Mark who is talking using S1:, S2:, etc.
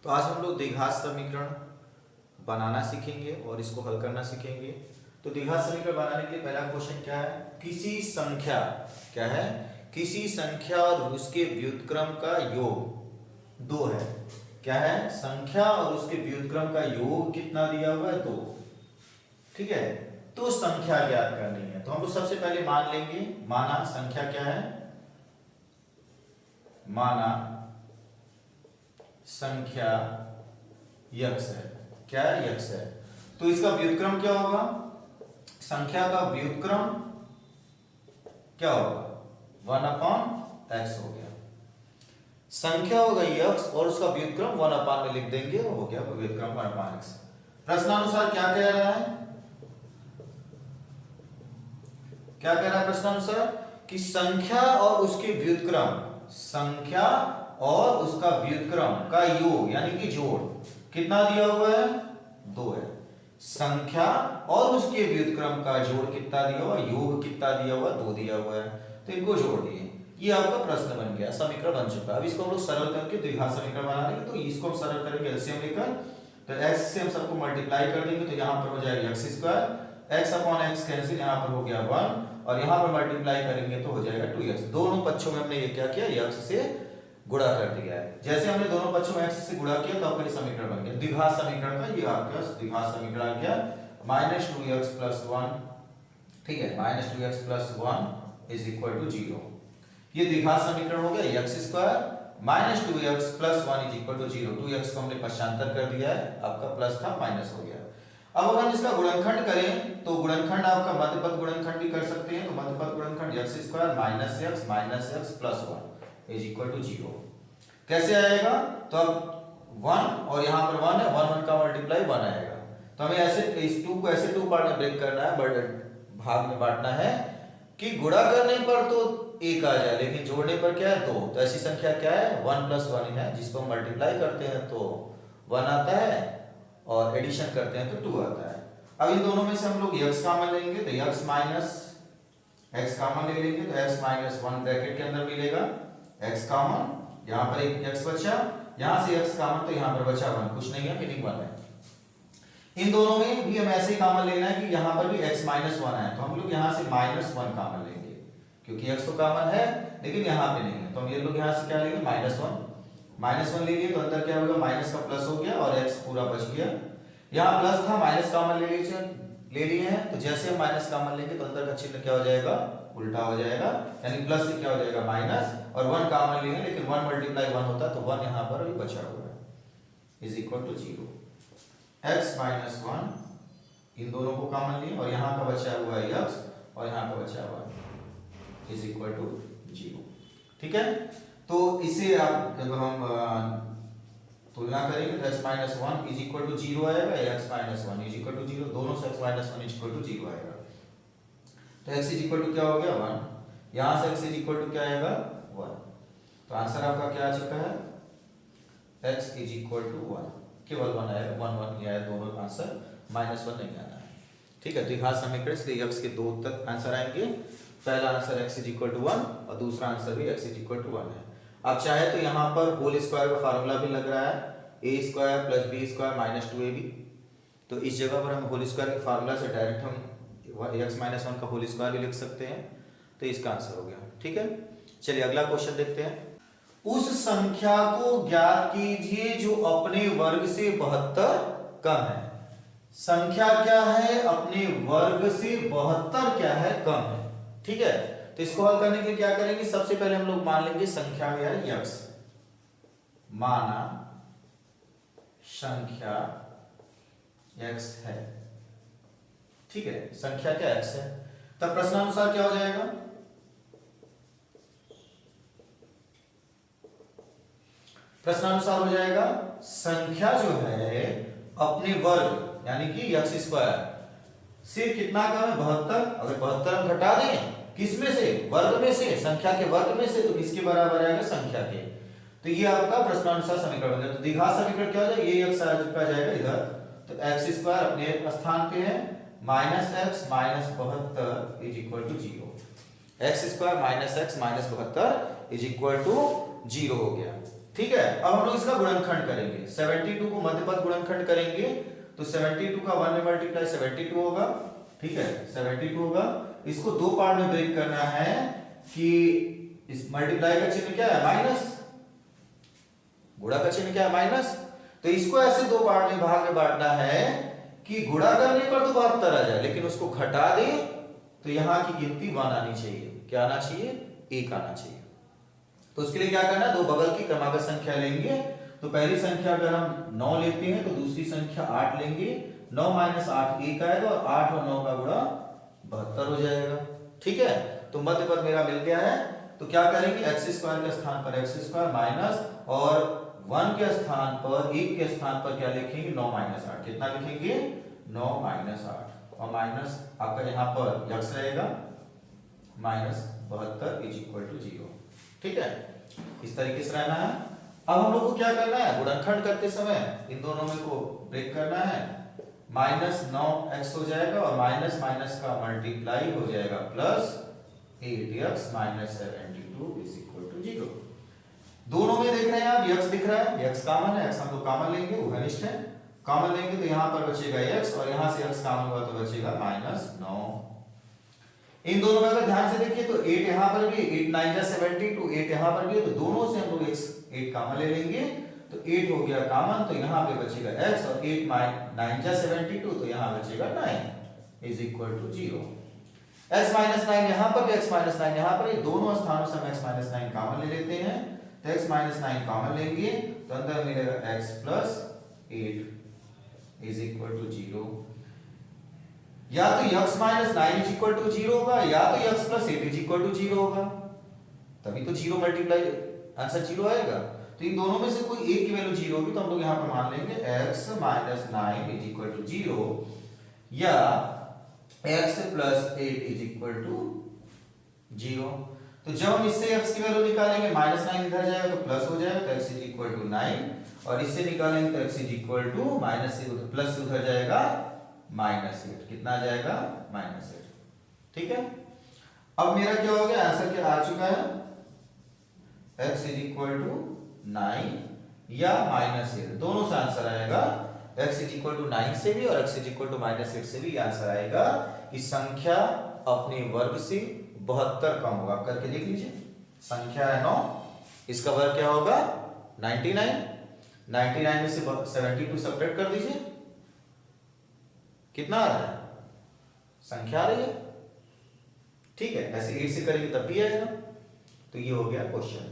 S1: तो आज हम लोग द्विघात समीकरण बनाना सीखेंगे और इसको हल करना सीखेंगे। तो द्विघात समीकरण बनाने के लिए पहला क्वेश्चन क्या है, किसी संख्या क्या है, किसी संख्या और उसके व्युत्क्रम का योग 2 है। क्या है, संख्या और उसके व्युत्क्रम का योग कितना दिया हुआ है, 2। ठीक है, तो संख्या ज्ञात करनी है। तो हम लोग सबसे पहले मान लेंगे, माना संख्या क्या है, माना संख्या यक्स है। क्या है, यक्स है। तो इसका व्युत्क्रम क्या होगा, संख्या का व्युत्क्रम क्या होगा, 1/x हो गया। संख्या होगा यक्स और उसका व्युत्क्रम 1/में लिख देंगे, हो गया व्युत्क्रम 1/x। प्रश्नानुसार क्या कह रहा है, क्या कह रहा है प्रश्नानुसार, कि संख्या और उसके व्युत्क्रम, संख्या और उसका व्युत्क्रम का योग यानी कि जोड़ कितना दिया हुआ है, 2 है। संख्या और उसके व्युत्क्रम का जोड़ कितना दिया हुआ, योग कितना दिया हुआ, 2 दिया हुआ है। तो इनको जोड़ दिए, ये आपका प्रश्न बन गया, समीकरण बन चुका है। अब इसको हम लोग सरल करके द्विघात समीकरण बना लेंगे। तो इसको हम सरल करेंगे एलसीएम लेकर, तो x से हम सबको मल्टीप्लाई कर देंगे, तो यहाँ पर हो जाएगा x², x/x कैंसिल, यहाँ पर हो गया 1 और यहाँ पर मल्टीप्लाई करेंगे तो हो जाएगा 2x। दोनों पक्षों में हमने ये क्या किया, x से गुणा कर दिया है। जैसे हमने दोनों पक्षों में x से गुणा किया तो आपका समीकरण बन गया द्विघात समीकरण का। ये आपका द्विघात समीकरण आ गया -2x + 1। ठीक है, -2x + 1 = 0। ये द्विघात समीकरण हो गया x² -2x + 1 = 0। 2x को हमने पक्षांतर कर दिया है, आपका प्लस था माइनस हो गया। अब अगर हम इसका गुणनखंड करें तो गुणनखंड आपका मध्यपद गुणनखंड भी कर सकते हैं। तो मध्यपद गुणनखंड x² - x + 1 = 0। कैसे आएगा, तो अब 1 और यहां पर 1 है, 1 का मल्टीप्लाई 1 आएगा। तो हमें ऐसे इस 2 को ऐसे 2 पार्ट में ब्रेक करना है, भाग में बांटना है कि गुणा करने पर तो 1 आ जाए लेकिन जोड़ने पर क्या है, 2। तो ऐसी संख्या क्या है, 1 + 1 है, जिसको हम मल्टीप्लाई करते हैं तो 1 आता है और एडिशन करते हैं तो 2 आता है। अब इन दोनों में से हम लोग x कॉमन लेंगे, तो x - x कॉमन ले लेंगे, तो x - 1 ब्रैकेट के अंदर मिलेगा, x कॉमन, यहां पर एक x बचा, यहां से x कॉमन, तो यहां पर बचा 1, कुछ नहीं है, मीनिंग 1 है। इन दोनों में भी हम ऐसे ही कॉमन लेना है कि यहां पर भी x - 1 है, तो हम लोग यहां से -1 कॉमन लेंगे क्योंकि x तो कॉमन है लेकिन यहां पे नहीं है। तो हम ये लोग यहां से क्या लेंगे, -1 ले लिए, तो अंदर क्या होगा, माइनस का प्लस हो गया और x पूरा बच गया। यहां प्लस था, माइनस कॉमन ले लिए हैं, तो जैसे हम माइनस कॉमन लेंगे तो अंदर का चिन्ह क्या हो जाएगा, उल्टा हो जाएगा, यानी प्लस से क्या हो जाएगा माइनस, और 1 कॉमन लेंगे लेकिन 1 × 1 होता तो 1 यहां पर भी बचा हुआ है = 0। x - 1 इन दोनों को कॉमन लिए और यहां का बचा हुआ है x और यहां का बचा हुआ है = 0। ठीक है, तो इसे आप जब हम तुलना करेंगे तो x - 1 = 0 आएगा, x - 1 = 0, दोनों से x - 1 = 0 आएगा। तो x = क्या हो गया, 1, यहां से x = क्या आएगा, 1। तो आंसर आपका क्या आ चुका है, x = 1, केवल 1 आएगा, 1 1 ही आया, दोनों आंसर, -1 नहीं आना है। ठीक है, द्विघात समीकरण से x के 2 तक आंसर आएंगे। पहला आंसर x = 1 और दूसरा आंसर भी x = 1 है। आप चाहे तो यहाँ पर होल स्क्वायर का फार्मूला भी लग रहा है, a² + b² - 2ab। तो इस जगह पर हम होल स्क्वायर के फार्मूला से डायरेक्ट हम x - 1 का होल स्क्वायर भी लिख सकते हैं। तो इसका आंसर हो गया। ठीक है, चलिए अगला क्वेश्चन देखते हैं। उस संख्या को ज्ञात कीजिए जो अपने वर्ग से 72 कम है। संख्या क्या है, अपने वर्ग से 72 क्या है, कम है। ठीक है, तो इसको हल करने के लिए क्या करेंगे, सबसे पहले हम लोग मान लेंगे संख्या है x, माना संख्या x है। ठीक है, संख्या क्या x है, तब प्रश्नानुसार क्या हो जाएगा, प्रश्नानुसार हो जाएगा संख्या जो है अपने वर्ग यानी कि x² से कितना कम है, 72। अगर 72 हम घटा दें किस में से, वर्ग में से, संख्या के वर्ग में से, तो किसके बराबर आएगा, संख्या के। तो ये आपका प्रश्नानुसार समीकरण बन गया। तो द्विघात समीकरण क्या हो जाएगा, ये x आ जाएगा इधर, तो x² अपने स्थान पे है, -x - 72 = 0। x² - x - 72 = 0 हो गया। ठीक है, अब हम लोग इसका गुणनखंड करेंगे। 72 को मध्यपद गुणनखंड करेंगे तो 72 का 1 में मल्टीप्लाई 72 होगा। ठीक है, 72 होगा। इसको दो पार्ट में ब्रेक करना है कि इस मल्टीप्लाई का चिन्ह क्या है, माइनस, गुणा का चिन्ह क्या है, माइनस। तो इसको ऐसे दो पार्ट में भाग में बांटना है कि गुणा करने पर तो 72 आ जाए, लेकिन उसको घटा दे तो यहां की गिनती 1 आनी चाहिए। क्या आना चाहिए, 1 आना चाहिए। तो उसके लिए क्या करना है, दो बगल की क्रमागत संख्या लेंगे। तो पहली संख्या अगर हम 9 लेते हैं तो दूसरी संख्या 8 लेंगे। 9 माइनस 8 1 आएगा और 8 और 9 का गुणा 72 हो जाएगा। ठीक है, तो मध्य पद मेरा मिल गया है। तो क्या करेंगे, एक्स स्क्वायर के स्थान पर एक्स स्क्वायर माइनस और 1 के स्थान पर 1 के स्थान पर क्या लिखेंगे, 9 माइनस 8। कितना लिखेंगे, 9 माइनस 8 और माइनस आपका यहाँ पर यक्स रहेगा माइनस 72 इज इक्वल टू 0। ठीक है, इस तरीके से रहना है। अब हम लोग को क्या करना है, गुणनखंड करते समय इन दोनों में को ब्रेक करना है। माइनस 9x हो जाएगा और माइनस माइनस का मल्टीप्लाई हो जाएगा plus 8x minus 72 is equal to 0। दोनों में देख रहे हैं आप, x दिख रहा है, x कॉमन है, x हम लोग कॉमन लेंगे, वो घनिष्ठ है। कॉमन लेंगे तो यहाँ पर बचेगा x और यहाँ से x कॉमन हुआ तो बचेगा माइनस 9। इन दोनों में अगर ध्यान से देखिए तो 8 यहाँ पर भी, 8 9 जा 72, 8 यहाँ पर भी है, तो दोनों से हम लोग 8 कॉमन ले लेंगे तो 8 हो गया कॉमन, तो यहाँ पे बचेगा x और 8 9 जा 72 तो यहाँ बचेगा 9 is equal to 0। x minus 9 यहाँ पर भी, x माइनस 9 यहाँ पर, दोनों स्थानों से हम x माइनस 9 कॉमन ले लेते हैं। तो x माइनस 9 कॉमन लेंगे तो अंदर मिलेगा x plus 8 is equal to 0। या तो x minus 9 is equal to 0 होगा या तो x plus 8 is equal to 0 होगा, तभी तो 0 मल्टीप्लाई आंसर 0 आएगा। तो इन दोनों में से कोई एक की वैल्यू 0 होगी तो हम लोग यहाँ पर मान लेंगे x minus 9 is equal to 0 या x plus 8 is equal to 0। तो जब हम इससे x की वैल्यू निकालेंगे, माइनस 9 इधर जाएगा तो प्लस हो जाएगा तो x इज इक्वल टू 9 और इससे निकालेंगे तो x is equal to minus से प्लस से उधर जाएगा माइनस 8। कितना आ जाएगा, माइनस 8। ठीक है, अब मेरा क्या हो गया, आंसर क्या आ चुका है, x इज इक्वल टू 9 या माइनस 8, दोनों से आंसर आएगा। x इज इक्वल टू 9 से भी और x is equal to minus 8 से भी आंसर आएगा कि संख्या अपने वर्ग से 72 कम होगा। करके देख लीजिए, संख्या है 9, इसका वर्ग क्या होगा 99, 99 में से 72 सब्ट्रैक्ट कर दीजिए, कितना आ रहा है, संख्या आ रही है। ठीक है, ऐसे 8 से करेंगे तब भी आएगा। तो ये हो गया क्वेश्चन।